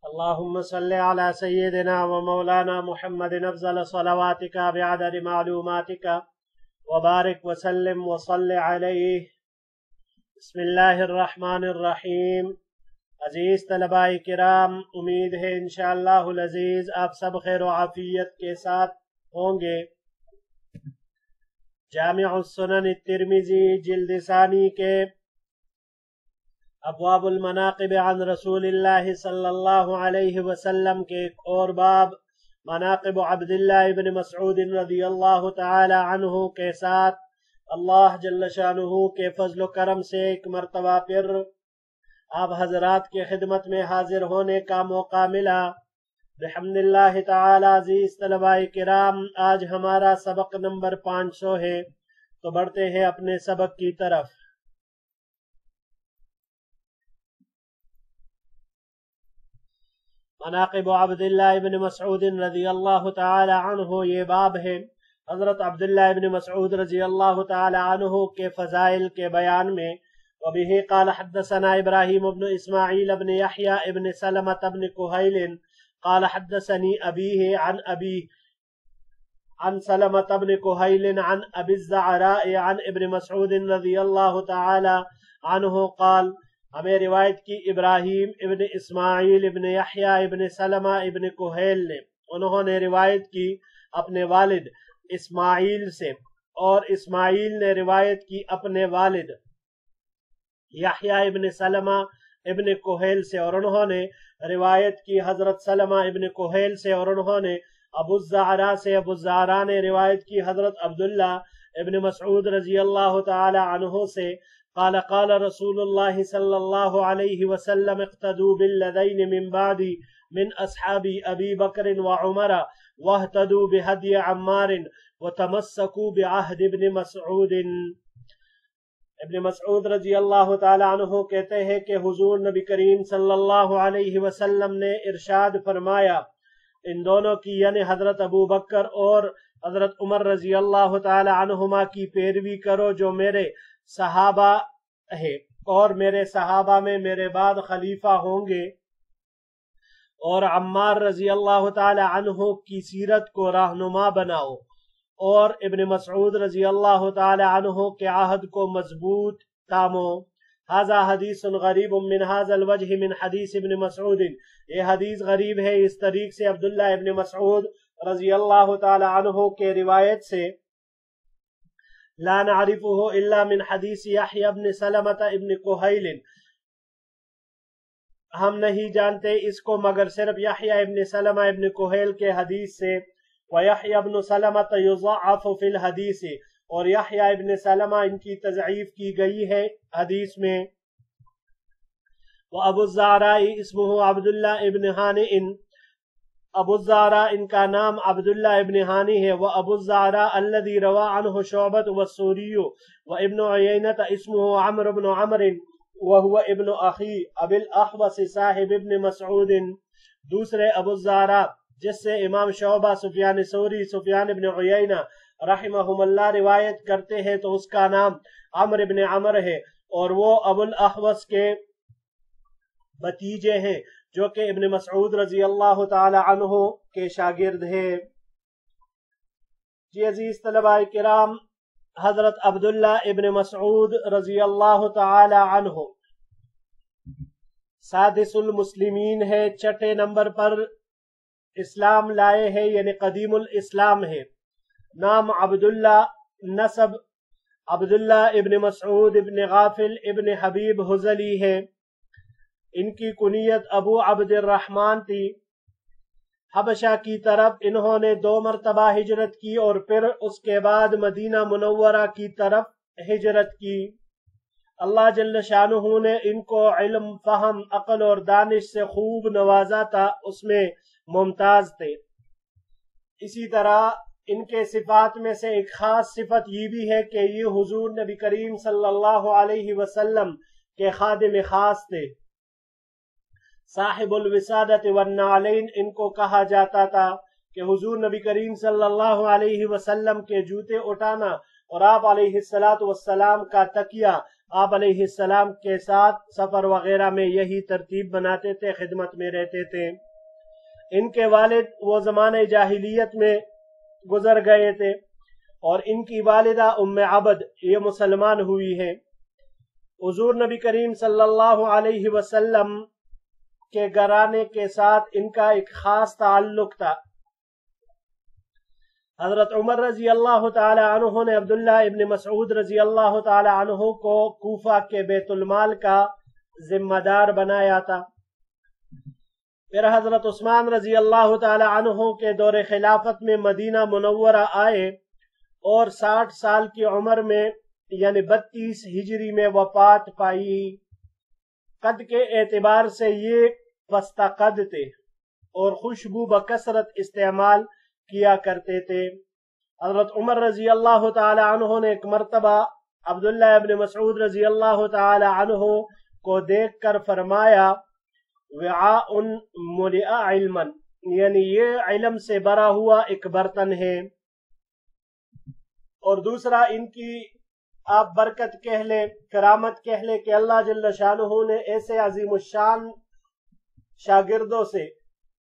اللهم صل على سيدنا ومولانا محمد أفضل صلواتك بعدد معلوماتك وبارك وسلم وصل عليه. بسم اللہ الرحمن الرحیم. عزیز طلباء کرام، امید ہے انشاءاللہ العزیز آپ سب خیر و عافیت کے ساتھ ہوں گے. جامع السنن الترمذی جلد ثانی کے ابواب المناقب عن رسول اللہ صلی اللہ علیہ وسلم کے ایک اور باب مناقب عبداللہ ابن مسعود رضی اللہ تعالی عنہ کے ساتھ اللہ جل شانہ کے فضل و کرم سے ایک مرتبہ پھر آپ حضرات کے خدمت میں حاضر ہونے کا موقع ملا. بحمد اللہ تعالی. عزیز طلباء کرام، آج ہمارا سبق نمبر 500 ہے، تو بڑھتے ہیں اپنے سبق کی طرف. مناقب عبداللہ ابن مسعود رضی اللہ تعالی عنہ، یہ باب ہے حضرت عبداللہ ابن مسعود رضی اللہ تعالی عنہ کے فضائل کے بیان میں. وبه قال حدثنا ابراہیم بن اسماعیل بن یحییٰ ابن سلمۃ بن کہیل قال حدثني أبيه عن أبيه عن سلمة بن كهيل عن أبي الزعراء عن ابن مسعود رضی اللہ تعالی عنہ قال. ہمیں روایت کی ابراہیم ابن اسماعیل ابن یحییٰ ابن سلمہ ابن کہیل نے، انہوں نے روایت کی اپنے والد اسماعیل سے، اور اسماعیل نے روایت کی اپنے والد یحییٰ ابن سلمہ ابن کہیل سے، اور انہوں نے روایت کی حضرت سلمہ ابن کہیل سے، اور انہوں نے ابو الزعراء سے، ابو الزعراء نے روایت کی حضرت عبداللہ ابن مسعود رضی اللہ تعالی عنہ سے. قال قال رسول اللہ صلی اللہ علیہ وسلم اقتدوا بالذین من بعد من اصحاب ابی بکر وعمر واہتدوا بہدی عمار وتمسکوا بعہد ابن مسعود. ابن مسعود رضی اللہ تعالی عنہ کہتے ہیں کہ حضور نبی کریم صلی اللہ علیہ وسلم نے ارشاد فرمایا، ان دونوں کی یعنی حضرت ابو بکر اور حضرت عمر رضی اللہ تعالی عنہما کی پیروی کرو جو میرے صحابہ ہے، اور میرے صحابہ میں میرے بعد خلیفہ ہوں گے، اور عمار رضی اللہ تعالی عنہ کی سیرت کو رہنما بناؤ، اور ابن مسعود رضی اللہ تعالی عنہ کے عہد کو مضبوط تامو. ھذا حدیث غریب من ھذا الوجہ من حدیث ابن مسعود. یہ حدیث غریب ہے اس طریق سے عبداللہ ابن مسعود رضی اللہ تعالی عنہ کے روایت سے. لا نعرفه الا من حدیث یحییٰ ابن سلمۃ ابن کہیل. ہم نہیں جانتے اس کو مگر صرف یحییٰ ابن سلمہ ابن کہیل کے حدیث سے. وَيَحْيَى ابْنُ سَلَمَةَ يُضَعَّفُ فِي الْحَدِيثِ. اور یحییٰ ابن سلمہ ان کی تضعیف کی گئی ہے حدیث میں. وَأَبُو الزَّعْرَاءِ اسمه عبداللہ ابن ہانئ. ابو الزعراء ان کا نام عبداللہ ابن ہانی ہے. وَأَبُو الزَّعْرَاء الَّذِي رَوَى عَنْهُ شُعْبَةُ وَالسُّورِيُّ وَابْنُ عُيَيْنَةَ اسمه عمرو بن عمرو وهو ابن اخی ابی الاحوص صاحب ابن مسعود. دوسرے ابو الزعراء جس سے امام شعبہ، سفیان ثوری، سفیان ابن عیینہ رحمہم اللہ روایت کرتے ہیں، تو اس کا نام عمرو ابن عمرو ہے، اور وہ ابو الاحوص کے بھتیجے ہیں جو کہ ابن مسعود رضی اللہ تعالی عنہ کے شاگرد ہیں. جی عزیز طلباء کرام، حضرت عبداللہ ابن مسعود رضی اللہ تعالی عنہ سادس المسلمین ہے، چھٹے نمبر پر اسلام لائے ہیں، یعنی قدیم الاسلام ہے. نام عبداللہ، نسب عبداللہ ابن مسعود ابن غافل ابن حبیب حذلی ہے. ان کی کنیت ابو عبد الرحمن تھی. حبشہ کی طرف انہوں نے 2 مرتبہ ہجرت کی، اور پھر اس کے بعد مدینہ منورہ کی طرف ہجرت کی. اللہ جل شانہ نے ان کو علم، فہم، عقل اور دانش سے خوب نوازا تھا، اس میں ممتاز تھے. اسی طرح ان کے صفات میں سے ایک خاص صفت یہ بھی ہے کہ یہ حضور نبی کریم صلی اللہ علیہ وسلم کے خادم خاص تھے. صاحب الوسادت والنعلین ان کو کہا جاتا تھا کہ حضور نبی کریم صلی اللہ علیہ وسلم کے جوتے اٹھانا اور آپ علیہ السلام کا تکیہ آپ علیہ السلام کے ساتھ سفر وغیرہ میں یہی ترتیب بناتے تھے، خدمت میں رہتے تھے۔ ان کے والد وہ زمانہ جاہلیت میں گزر گئے تھے اور ان کی والدہ ام عبد یہ مسلمان ہوئی ہے۔ حضور نبی کریم صلی اللہ علیہ وسلم کے گھرانے کے ساتھ ان کا ایک خاص تعلق تھا۔ حضرت عمر رضی اللہ تعالی عنہ نے عبداللہ ابن مسعود رضی اللہ تعالی عنہ کو کوفہ کے بیت المال کا ذمہ دار بنایا تھا۔ پھر حضرت عثمان رضی اللہ تعالی عنہ کے دور خلافت میں مدینہ منورہ آئے اور 60 سال کی عمر میں یعنی 32 ہجری میں وفات پائی۔ قد کے اعتبار سے یہ پستہ قد تھے اور خوشبو بکثرت استعمال کیا کرتے تھے۔ حضرت عمر رضی اللہ تعالی عنہ نے ایک مرتبہ عبداللہ ابن مسعود رضی اللہ تعالی عنہ کو دیکھ کر فرمایا وعاء ملئ علما، یعنی یہ علم سے بھرا ہوا ایک برتن ہے۔ اور دوسرا ان کی آپ برکت کہہ لیں، کرامت کہہ لیں کہ اللہ جل شانہ نے ایسے عظیم الشان شاگردوں سے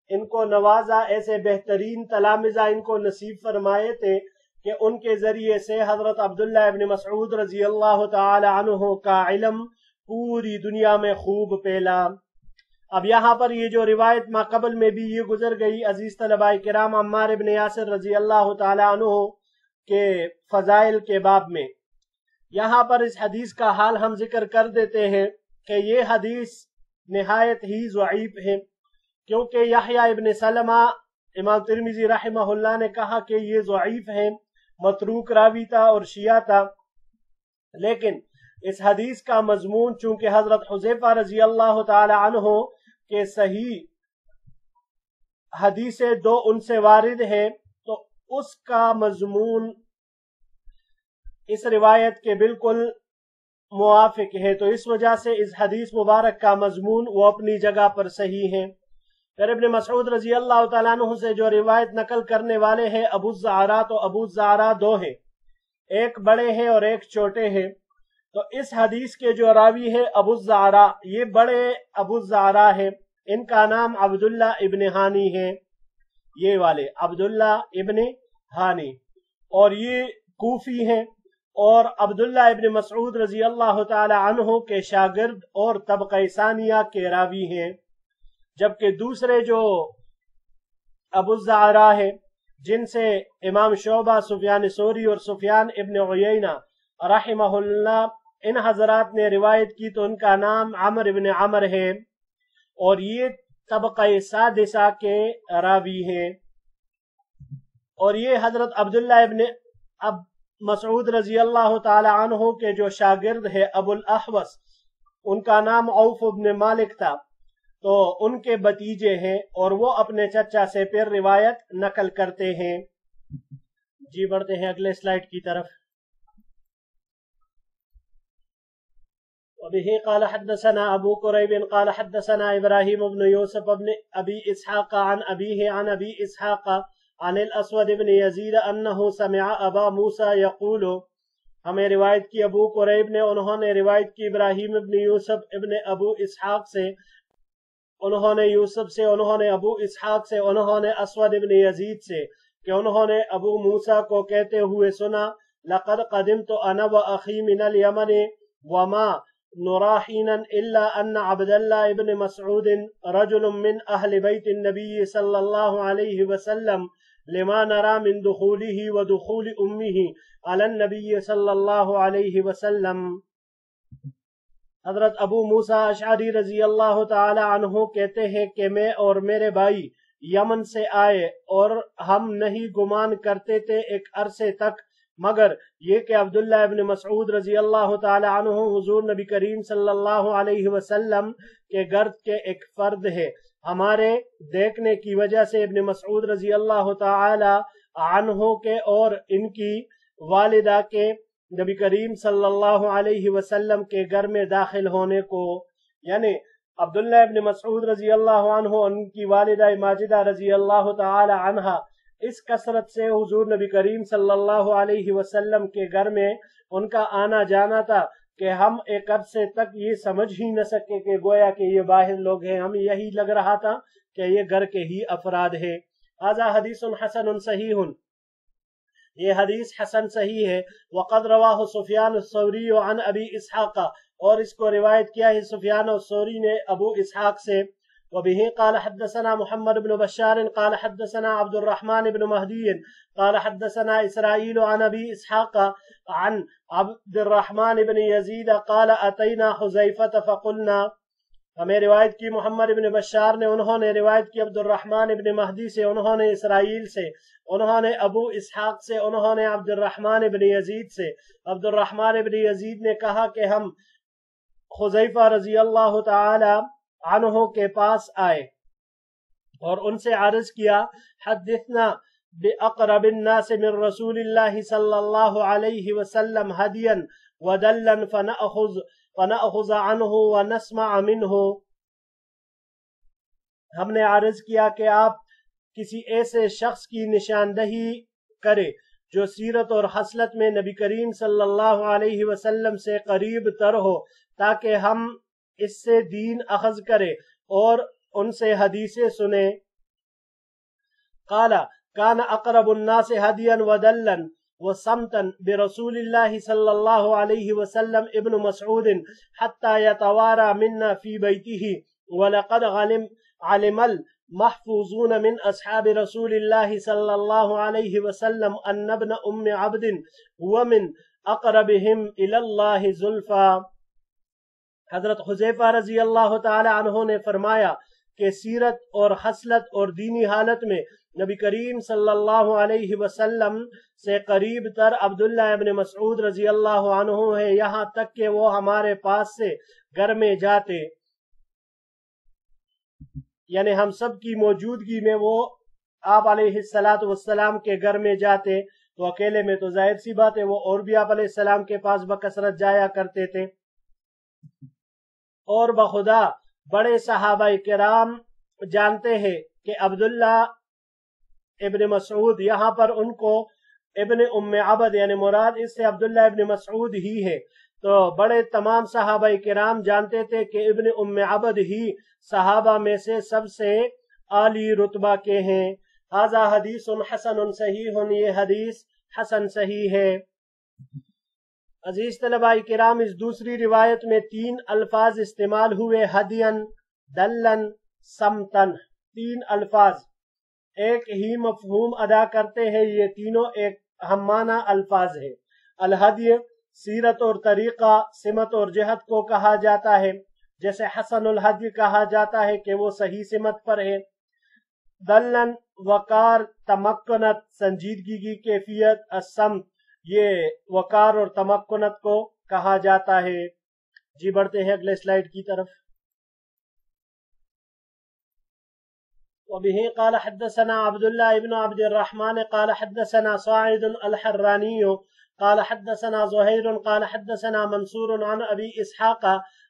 ان کو نوازا، ایسے بہترین تلامذہ ان کو نصیب فرمائے تھے کہ ان کے ذریعے سے حضرت عبداللہ ابن مسعود رضی اللہ تعالی عنہ کا علم پوری دنیا میں خوب پھیلا۔ اب یہاں پر یہ جو روایت ما قبل میں بھی یہ گزر گئی عزیز طلباء کرام عمار ابن یاسر رضی اللہ تعالی عنہ کے فضائل کے باب میں، یہاں پر اس حدیث کا حال ہم ذکر کر دیتے ہیں کہ یہ حدیث نہایت ہی ضعیف ہے، کیونکہ یحییٰ ابن سلمہ امام ترمذی رحمہ اللہ نے کہا کہ یہ ضعیف ہے، متروک راوی تھا اور شیعہ تھا۔ لیکن اس حدیث کا مضمون چونکہ حضرت حذیفہ رضی اللہ تعالی عنہ کے صحیح حدیثیں دو ان سے وارد ہے تو اس کا مضمون اس روایت کے بالکل موافق ہے، تو اس وجہ سے اس حدیث مبارک کا مضمون وہ اپنی جگہ پر صحیح ہے۔ پھر ابن مسعود رضی اللہ تعالیٰ عنہ سے جو روایت نقل کرنے والے ہیں ابو الزعراء، تو ابو الزعراء دو ہیں، ایک بڑے ہیں اور ایک چھوٹے ہیں۔ تو اس حدیث کے جو راوی ہے ابو الزعراء، یہ بڑے ابو الزعراء ہے، ان کا نام عبداللہ ابن ہانی ہے، یہ والے عبداللہ ابن ہانی، اور یہ کوفی ہیں اور عبداللہ ابن مسعود رضی اللہ تعالی عنہ کے شاگرد اور طبقہ ثانیہ کے راوی ہیں۔ جبکہ دوسرے جو ابو الزعراء ہے جن سے امام شعبہ، سفیان ثوری اور سفیان ابن عیینہ رحمہ اللہ ان حضرات نے روایت کی، تو ان کا نام عمر ابن عمر ہے اور یہ طبقہ سادسہ کے راوی ہیں۔ اور یہ حضرت عبداللہ ابن مسعود رضی اللہ تعالی عنہ کے جو شاگرد ہے ابو الاحوص، ان کا نام عوف ابن مالک تھا، تو ان کے بتیجے ہیں اور وہ اپنے چچا سے پھر روایت نقل کرتے ہیں۔ جی بڑھتے ہیں اگلے سلائیڈ کی طرف۔ وبه قال حدثنا ابو قريب قال حدثنا ابراهيم بن يوسف بن ابي اسحاق عن ابيه عن ابي اسحاق عن الاسود بن يزيد انه سمع ابا موسى يقول، ہمیں روایت کی ابو قریب نے، انہوں نے روایت کی ابراہیم ابن یوسف ابن ابو اسحاق سے، انہوں نے یوسف سے، انہوں نے ابو اسحاق سے، انہوں نے اسود ابن یزید سے کہ انہوں نے ابو موسیٰ کو کہتے ہوئے سنا لقد قدمت انا واخی من الیمن وما نرى حينا الا ان عبد الله ابن مسعود رجل من اهل بيت النبي صلى الله عليه وسلم لما نرى من دخوله ودخول امه على النبي صلى الله عليه وسلم۔ حضرت ابو موسیٰ اشعری رضی اللہ تعالی عنہ کہتے ہیں کہ میں اور میرے بھائی یمن سے آئے اور ہم نہیں گمان کرتے تھے ایک عرصے تک مگر یہ کہ عبداللہ ابن مسعود رضی اللہ تعالی عنہ حضور نبی کریم صلی اللہ علیہ وسلم کے گرد کے ایک فرد ہے۔ ہمارے دیکھنے کی وجہ سے ابن مسعود رضی اللہ تعالی عنہ کے اور ان کی والدہ کے نبی کریم صلی اللہ علیہ وسلم کے گھر میں داخل ہونے کو، یعنی عبداللہ ابن مسعود رضی اللہ عنہ ان کی والدہ ماجدہ رضی اللہ تعالی عنہ اس کثرت سے حضور نبی کریم صلی اللہ علیہ وسلم کے گھر میں ان کا آنا جانا تھا کہ ہم ایک عرصے تک یہ سمجھ ہی نہ سکے کہ گویا کہ یہ باہر لوگ ہیں، ہمیں یہی لگ رہا تھا کہ یہ گھر کے ہی افراد ہیں۔ ھذا حدیث حسن صحیح، یہ حدیث حسن صحیح ہے۔ وقد رواہ سفیان الثوری عن ابی اسحاق، اور اس کو روایت کیا ہے سفیان الثوری نے ابو اسحاق سے۔ وبه قال حدثنا محمد بن بشار قال حدثنا عبد الرحمن بن مهدي قال حدثنا إسرائيل عن أبي إسحاق عن عبد الرحمن بن يزيد قال أتينا حذيفة فقلنا، ہمیں روایت کی محمد بن بشار نے، انہوں نے روایت کی عبد الرحمن بن مہدی سے، انہوں نے اسرائیل سے، انہوں نے ابو اسحاق سے، انہوں نے عبد الرحمن بن یزید سے۔ عبد الرحمن بن یزید نے کہا کہ ہم حذیفہ رضی اللہ تعالی عنہ کے پاس آئے اور ان سے عرض کیا، حدثنا بأقرب الناس من رسول اللہ صلی اللہ علیہ وسلم ہدیا ودلا فنأخذ عنہ ونسمع منہ۔ ہم نے عرض کیا کہ آپ کسی ایسے شخص کی نشاندہی کرے جو سیرت اور خصلت میں نبی کریم صلی اللہ علیہ وسلم سے قریب تر ہو، تاکہ ہم اس سے دین اخذ کرے اور ان سے حدیثیں سنیں۔ قال كان اقرب الناس هديا ودلا وصمتا برسول الله صلى الله عليه وسلم ابن مسعود حتى يتوارى منا في بيته، ولقد علم المحفوظون من اصحاب رسول الله صلى الله عليه وسلم ان ابن ام عبد هو من اقربهم الى الله زلفى۔ حضرت حذیفہ رضی اللہ تعالی عنہ نے فرمایا کہ سیرت اور خصلت اور دینی حالت میں نبی کریم صلی اللہ علیہ وسلم سے قریب تر عبداللہ ابن مسعود رضی اللہ عنہ ہے، یہاں تک کہ وہ ہمارے پاس سے گھر میں جاتے، یعنی ہم سب کی موجودگی میں وہ آپ علیہ السلام کے گھر میں جاتے، تو اکیلے میں تو ظاہر سی بات ہے وہ اور بھی آپ علیہ السلام کے پاس بکثرت جایا کرتے تھے۔ اور بخدا بڑے صحابہ کرام جانتے ہیں کہ عبداللہ ابن مسعود، یہاں پر ان کو ابن ام عبد یعنی مراد اس سے عبداللہ ابن مسعود ہی ہے، تو بڑے تمام صحابہ کرام جانتے تھے کہ ابن ام عبد ہی صحابہ میں سے سب سے عالی رتبہ کے ہیں۔ ھذا حدیث حسن صحیح، یہ حدیث حسن صحیح ہے۔ عزیز طلباء کرام، اس دوسری روایت میں 3 الفاظ استعمال ہوئے، ہدین، دلن، سمتن، 3 الفاظ ایک ہی مفہوم ادا کرتے ہیں، یہ تینوں ایک ہم معنی الفاظ ہیں۔ الہدی سیرت اور طریقہ، سمت اور جہت کو کہا جاتا ہے، جیسے حسن الہدی کہا جاتا ہے کہ وہ صحیح سمت پر ہے۔ دلن وقار، تمکنت، سنجیدگی کی کیفیت، السمت یہ وقار اور تمکنت کو کہا جاتا ہے۔ جی بڑھتے ہیں اگلے سلائیڈ کی طرف۔ وبه قال حدثنا عبد الله بن عبد الرحمن قال حدثنا صاعد الحراني قال حدثنا زهير قال حدثنا منصور عن أبي إسحاق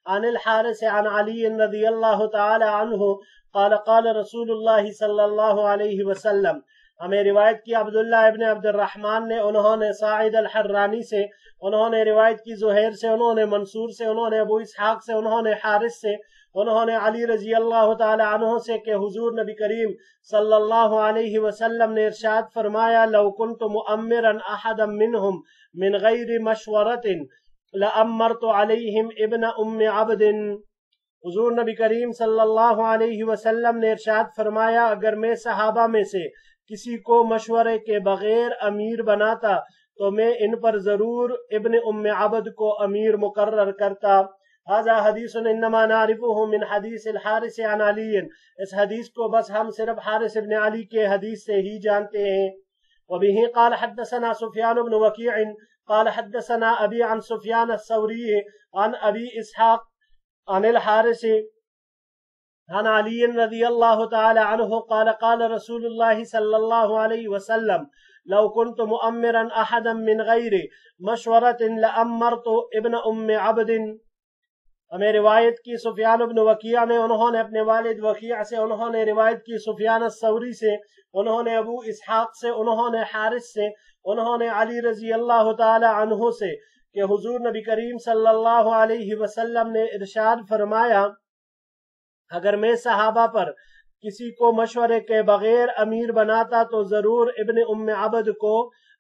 عن الحارث عن علي رضي الله تعالى عنه قال قال رسول الله صلى الله عليه وسلم۔ ہمیں روایت کی عبداللہ ابن عبد الرحمن نے، انہوں نے ساعد الحرانی سے، انہوں نے روایت کی زہیر سے، انہوں نے منصور سے، انہوں نے ابو اسحاق سے، انہوں نے حارث سے، انہوں نے علی رضی اللہ تعالی عنہ سے کہ حضور نبی کریم صلی اللہ علیہ وسلم نے ارشاد فرمایا، لو کنت مؤمرا احدا منہم من غیر مشورت لامرت علیہم ابن ام عبد۔ حضور نبی کریم صلی اللہ علیہ وسلم نے ارشاد فرمایا، اگر میں صحابہ میں سے کسی کو مشورے کے بغیر امیر بناتا تو میں ان پر ضرور ابن ام عبد کو امیر مقرر کرتا۔ ھذا حدیث انما نعرفه من حدیث الحارث عن علی، اس حدیث کو بس ہم صرف حارث ابن علی کے حدیث سے ہی جانتے ہیں۔ وبه قال حدثنا سفیان بن وکیع قال حدثنا ابی عن سفیان الثوری عن ابی اسحاق عن الحارث عن علی رضی اللہ تعالی عنہ قال قال رسول اللہ صلی اللہ علیہ وسلم، لو كنت مؤمرا احدا من غیر مشورت لامرت ابن ام عبد۔ ہمیں روایت کی سفیان بن وکیع نے، انہوں نے اپنے والد وکیع سے، انہوں نے روایت کی سفیان الثوری سے، انہوں نے ابو اسحاق سے، انہوں نے حارث سے، انہوں نے علی رضی اللہ تعالی عنہ سے کہ حضور نبی کریم صلی اللہ علیہ وسلم نے ارشاد فرمایا اگر میں صحابہ پر کسی کو مشورے کے بغیر امیر بناتا تو ضرور ابن ام عبد کو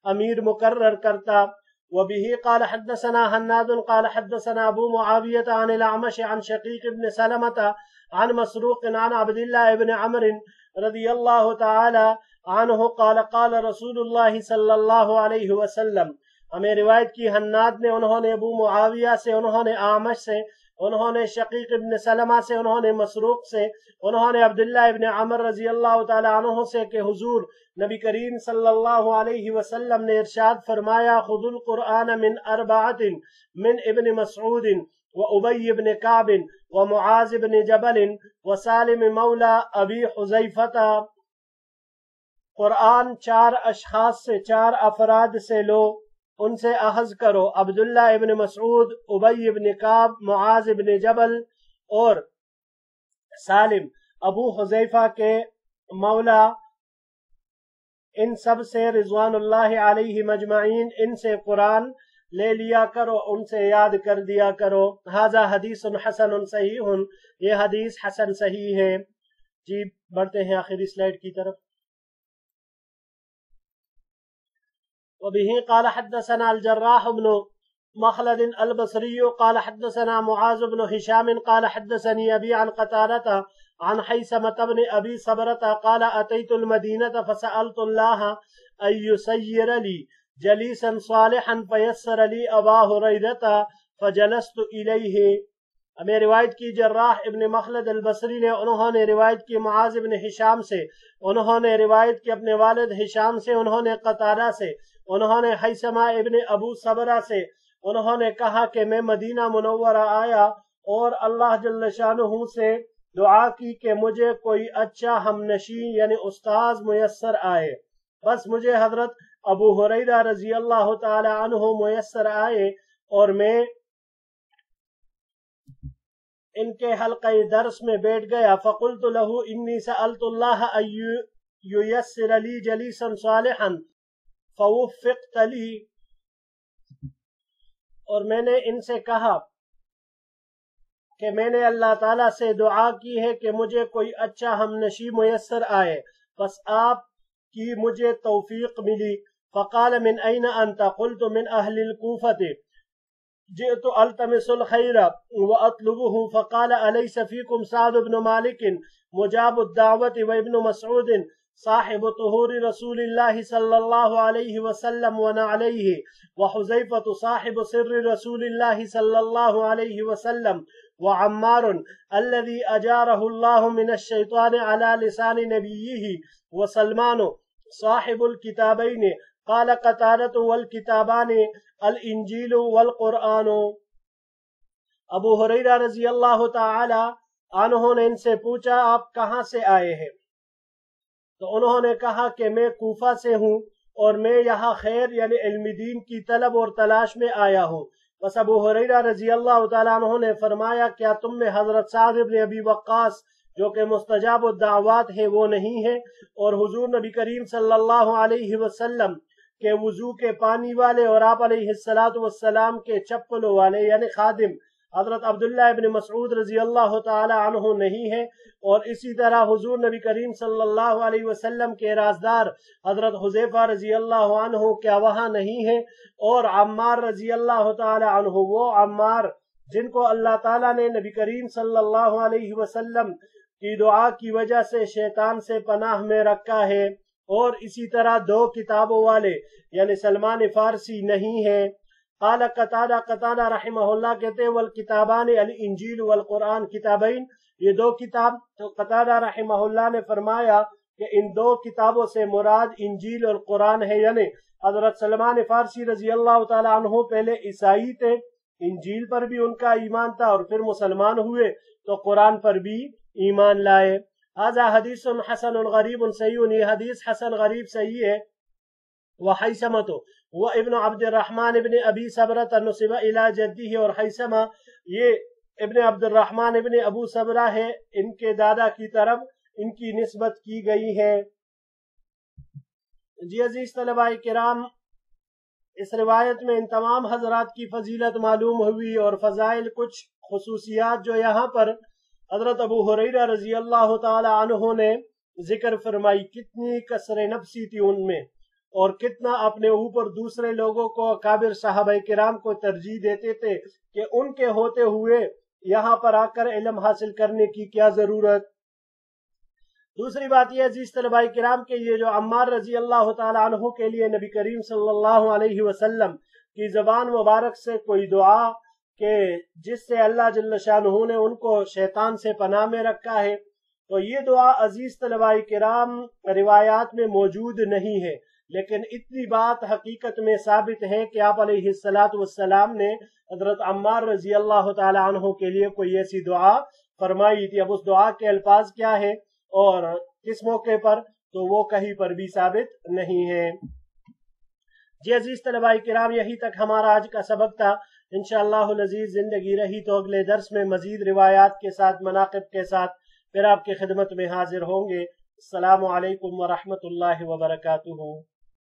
امیر مقرر کرتا۔ وبه قال حدثنا حناد قال حدثنا ابو معاویة عن الاعمش عن شقیق بن سلمة عن مسروق عن عبد الله بن عمرو رضی اللہ تعالی عنہ قال قال رسول اللہ صلی اللہ علیہ وسلم۔ ہمیں روایت کی حناد نے، انہوں نے ابو معاویہ سے، انہوں نے اعمش سے، انہوں نے شقیق ابن سلمہ سے، انہوں نے مسروق سے، انہوں نے عبداللہ ابن عمر رضی اللہ تعالی عنہ سے کہ حضور نبی کریم صلی اللہ علیہ وسلم نے ارشاد فرمایا خذوا القرآن من اربعۃ من ابن مسعود وابی بن کعب ومعاذ بن جبل وسالم مولا ابی حذیفہ۔ قرآن 4 اشخاص سے، 4 افراد سے لو، ان سے اخذ کرو، عبداللہ ابن مسعود، ابی ابن کعب، معاذ ابن جبل اور سالم ابو حذیفہ کے مولا، ان سب سے رضوان اللہ علیہ مجمعین، ان سے قرآن لے لیا کرو، ان سے یاد کر دیا کرو۔ ھذا حدیث حسن صحیح، یہ حدیث حسن صحیح ہے۔ جی بڑھتے ہیں آخری سلائیڈ کی طرف۔ وبه قال حدثنا الجراح بن مخلد البصري قال حدثنا معاذ بن هشام قال حدثني أبي عن قتادة عن حيثمة بن أبي صبرة قال أتيت المدينة فسألت الله أن يسير لي جليسا صالحا فيسر لي أبا هريرة فجلست إليه۔ ہمیں روایت کی جراح ابن مخلد البصری نے، انہوں نے روایت کی معاذ ابن ہشام سے، انہوں نے روایت کی اپنے والد ہشام سے، انہوں نے قتادہ سے، انہوں نے حیثمہ ابن ابو صبرہ سے، انہوں نے کہا کہ میں مدینہ منورہ آیا اور اللہ جل شانہ سے دعا کی کہ مجھے کوئی اچھا ہمنشین یعنی استاذ میسر آئے، بس مجھے حضرت ابو ہریرہ رضی اللہ تعالی عنہ میسر آئے اور میں ان کے حلقہ درس میں بیٹھ گیا۔ فقلت له انی سألت الله ان ییسر لی جلیسا صالحا فوفقت لی، اور میں نے ان سے کہا کہ میں نے اللہ تعالیٰ سے دعا کی ہے کہ مجھے کوئی اچھا ہمنشی میسر آئے، بس آپ کی مجھے توفیق ملی۔ فقال من این انت؟ قلت من اہل الکوفۃ جئت التمس الخیر واطلبه۔ فقال الیس فیکم سعد بن مالک مجاب الدعوت وابن مسعود صاحب طہور رسول اللہ صلی اللہ علیہ وسلم ونعلیہ وحذیفۃ صاحب سر رسول اللہ صلی اللہ علیہ وسلم وعمار الذي اجارہ اللہ من الشیطان على لسان نبیہ وسلمان صاحب الکتابین۔ قال قتادۃ والکتابان الانجیل والقرآن۔ ابو ہریرہ رضی اللہ تعالی عنہ نے ان سے پوچھا آپ کہاں سے آئے ہیں؟ تو انہوں نے کہا کہ میں کوفہ سے ہوں اور میں یہاں خیر یعنی علم دین کی طلب اور تلاش میں آیا ہوں۔ بس ابو ہریرہ رضی اللہ تعالیٰ عنہ نے فرمایا کیا تم میں حضرت سعد بن ابی وقاص جو کہ مستجاب الدعوات ہے وہ نہیں ہے، اور حضور نبی کریم صلی اللہ علیہ وسلم کے وضو کے پانی والے اور آپ علیہ السلام کے چپلوں والے یعنی خادم حضرت عبداللہ ابن مسعود رضی اللہ تعالی عنہ نہیں ہے، اور اسی طرح حضور نبی کریم صلی اللہ علیہ وسلم کے رازدار حضرت حذیفہ رضی اللہ عنہ کیا وہاں نہیں ہے، اور عمار رضی اللہ تعالی عنہ وہ عمار جن کو اللہ تعالیٰ نے نبی کریم صلی اللہ علیہ وسلم کی دعا کی وجہ سے شیطان سے پناہ میں رکھا ہے، اور اسی طرح 2 کتابوں والے یعنی سلمان فارسی نہیں ہے۔ قال قتادہ رحمہ اللہ کہتے ہیں والکتابان الانجیل والقرآن کتابین، یہ 2 کتاب، تو قتادہ رحمہ اللہ نے فرمایا کہ ان 2 کتابوں سے مراد انجیل اور قرآن ہے، یعنی حضرت سلمان فارسی رضی اللہ تعالیٰ عنہ پہلے عیسائی تھے، انجیل پر بھی ان کا ایمان تھا، اور پھر مسلمان ہوئے تو قرآن پر بھی ایمان لائے۔ ھذا حدیث حسن غریب صحیح، یہ حدیث حسن غریب صحیح ہے۔ وحیثمۃ وابن عبد الرحمن ابن ابی صبرہ نسب الی جدہ، اور حیثمہ یہ ابن عبد الرحمن ابن ابو صبرہ ہے، ان کے دادا کی طرف ان کی نسبت کی گئی ہے۔ جی عزیز طلباء کرام، اس روایت میں ان تمام حضرات کی فضیلت معلوم ہوئی اور فضائل کچھ خصوصیات جو یہاں پر حضرت ابو ہریرہ رضی اللہ تعالی عنہ نے ذکر فرمائی، کتنی کسر نفسی تھی ان میں، اور کتنا اپنے اوپر دوسرے لوگوں کو اکابر صحابہ کرام کو ترجیح دیتے تھے کہ ان کے ہوتے ہوئے یہاں پر آ کر علم حاصل کرنے کی کیا ضرورت۔ دوسری بات یہ عزیز طلباء کرام کہ یہ جو عمار رضی اللہ تعالی عنہ کے لیے نبی کریم صلی اللہ علیہ وسلم کی زبان مبارک سے کوئی دعا کہ جس سے اللہ جل شانہ نے ان کو شیطان سے پناہ میں رکھا ہے، تو یہ دعا عزیز طلباء کرام روایات میں موجود نہیں ہے، لیکن اتنی بات حقیقت میں ثابت ہے کہ آپ علیہ السلام نے حضرت عمار رضی اللہ تعالی عنہ کے لیے کوئی ایسی دعا فرمائی تھی۔ اب اس دعا کے الفاظ کیا ہے اور کس موقع پر، تو وہ کہیں پر بھی ثابت نہیں ہے۔ جی عزیز طلباء کرام، یہی تک ہمارا آج کا سبق تھا۔ انشاءاللہ العزیز زندگی رہی تو اگلے درس میں مزید روایات کے ساتھ، مناقب کے ساتھ پھر آپ کی خدمت میں حاضر ہوں گے۔ السلام علیکم ورحمۃ اللہ وبرکاتہ۔